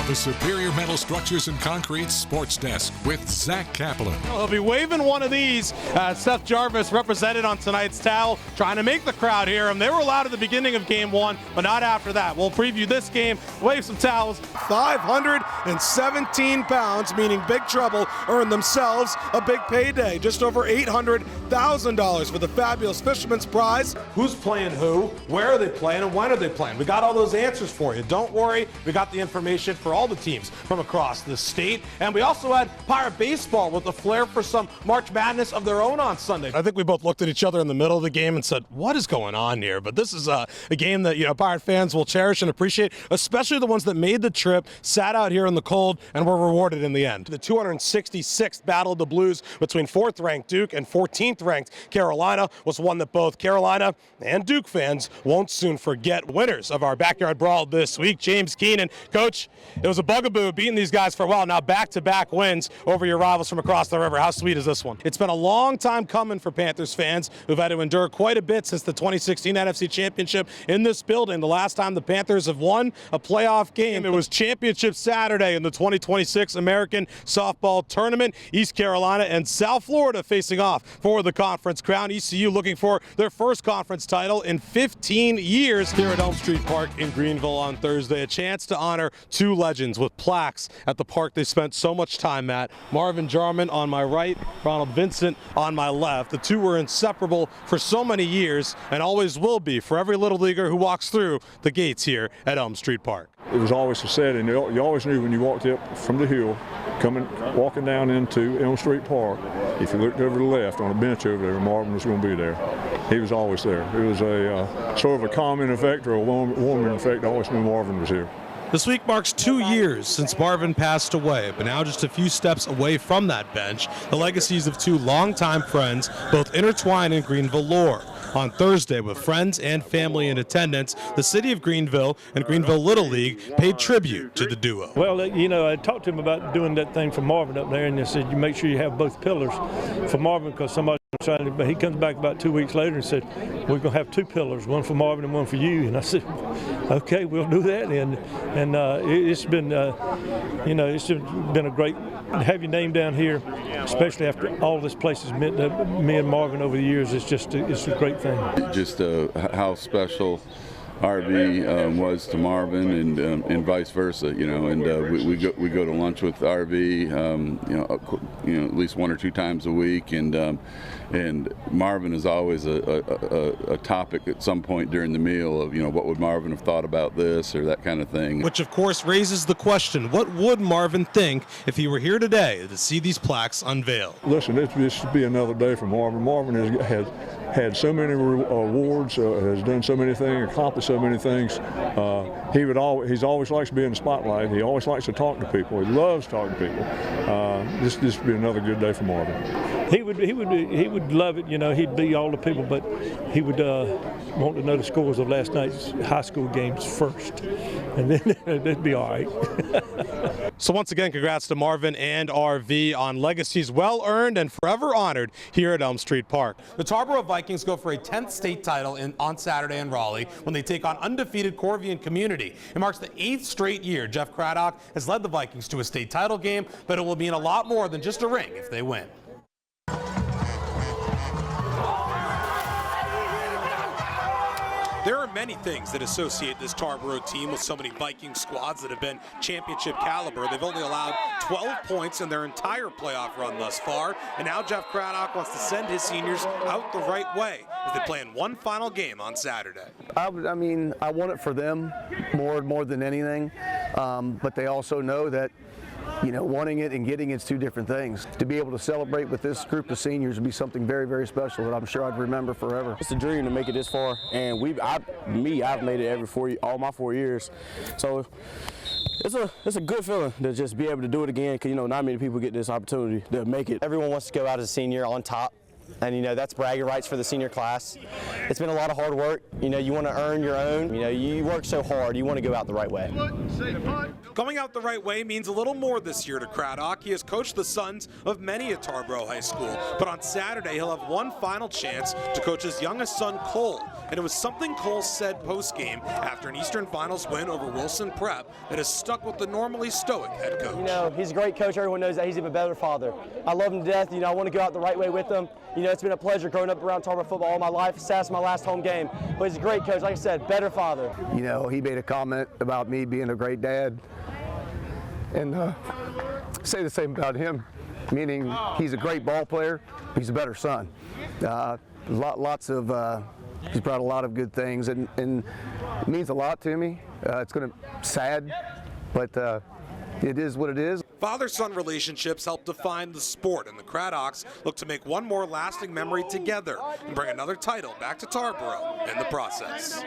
The Superior Metal Structures and Concrete Sports Desk with Zach Kaplan. He'll be waving one of these. Seth Jarvis represented on tonight's towel, trying to make the crowd hear him. They were loud at the beginning of game one, but not after that. We'll preview this game, wave some towels. 517 pounds, meaning Big Trouble, earned themselves a big payday. Just over $800,000 for the fabulous Fisherman's Prize. Who's playing who, where are they playing, and when are they playing? We got all those answers for you. Don't worry, we got the information for all the teams from across the state. And we also had Pirate Baseball with a flair for some March Madness of their own on Sunday. I think we both looked at each other in the middle of the game and said, what is going on here? But this is a game that, Pirate fans will cherish and appreciate, especially the ones that made the trip, sat out here in the cold, and were rewarded in the end. The 266th Battle of the Blues between 4th-ranked Duke and 14th-ranked Carolina was one that both Carolina and Duke fans won't soon forget. Winners of our backyard brawl this week, James Keenan. Coach, it was a bugaboo beating these guys for a while. Now back-to-back wins over your rivals from across the river. How sweet is this one? It's been a long time coming for Panthers fans who've had to endure quite a bit since the 2016 NFC Championship in this building. The last time the Panthers have won a playoff game, it was Championship Saturday in the 2026 American Softball Tournament. East Carolina and South Florida facing off for the conference crown. ECU looking for their first conference title in 15 years here at Elm Street Park in Greenville on Thursday. A chance to honor two legends with plaques at the park they spent so much time at. Marvin Jarman on my right, Ronald Vincent on my left. The two were inseparable for so many years and always will be for every little leaguer who walks through the gates here at Elm Street Park. It was always said, and you always knew when you walked up from the hill, walking down into Elm Street Park, if you looked over to the left on a bench over there, Marvin was going to be there. He was always there. It was a sort of a common effect or a warming effect. I always knew Marvin was here. This week marks 2 years since Marvin passed away, but now just a few steps away from that bench, the legacies of two longtime friends, both intertwined in Greenville lore. On Thursday, with friends and family in attendance, the city of Greenville and Greenville Little League paid tribute to the duo. Well, I talked to him about doing that thing for Marvin up there, and they said, you make sure you have both pillars for Marvin because somebody was trying to, but he comes back about 2 weeks later and said, we're going to have two pillars, one for Marvin and one for you. And I said, okay, we'll do that. And it's been, it's been a great, have your name down here, especially after all this place has meant to me and Marvin over the years. It's a great thing. Just how special RV was to Marvin and vice versa, and we go to lunch with RV, at least 1 or 2 times a week, and Marvin is always a topic at some point during the meal of, what would Marvin have thought about this or that kind of thing. Which of course raises the question, what would Marvin think if he were here today to see these plaques unveiled? Listen, this should be another day for Marvin. Marvin has had so many awards, has done so many things, accomplished so many things. He's always likes to be in the spotlight. He always likes to talk to people. He loves talking to people. This would be another good day for Marvin. He would love it. He'd be all the people, but he would want to know the scores of last night's high school games first, and then it'd be all right. So once again, congrats to Marvin and RV on legacies well earned and forever honored here at Elm Street Park. The Tarboro Vikings go for a 10th state title on Saturday in Raleigh when they take on undefeated Corvian Community. It marks the 8th straight year Jeff Craddock has led the Vikings to a state title game, but it will mean a lot more than just a ring if they win. There are many things that associate this Tarboro team with so many Viking squads that have been championship caliber. They've only allowed 12 points in their entire playoff run thus far, and now Jeff Craddock wants to send his seniors out the right way as they play in one final game on Saturday. I want it for them more than anything, but they also know that wanting it and getting it's two different things. To be able to celebrate with this group of seniors would be something very, very special that I'm sure I'd remember forever. It's a dream to make it this far, and I've made it all my 4 years. So it's a good feeling to just be able to do it again, because not many people get this opportunity to make it. Everyone wants to go out as a senior on top. And that's bragging rights for the senior class. It's been a lot of hard work. You want to earn your own. You work so hard, you want to go out the right way. Going out the right way means a little more this year to Craddock. He has coached the sons of many at Tarboro High School, but on Saturday he'll have one final chance to coach his youngest son, Cole. And it was something Cole said post-game after an Eastern Finals win over Wilson Prep that has stuck with the normally stoic head coach. You know, he's a great coach. Everyone knows that. He's even a better father. I love him to death. You know, I want to go out the right way with him. You know, it's been a pleasure growing up around Tarboro football all my life. That's my last home game. But he's a great coach. Like I said, better father. You know, he made a comment about me being a great dad, and say the same about him, meaning he's a great ball player. He's a better son. Lots of he's brought a lot of good things, and it means a lot to me. It's sad, but it is what it is. Father-son relationships help define the sport, and the Craddocks look to make one more lasting memory together and bring another title back to Tarboro in the process.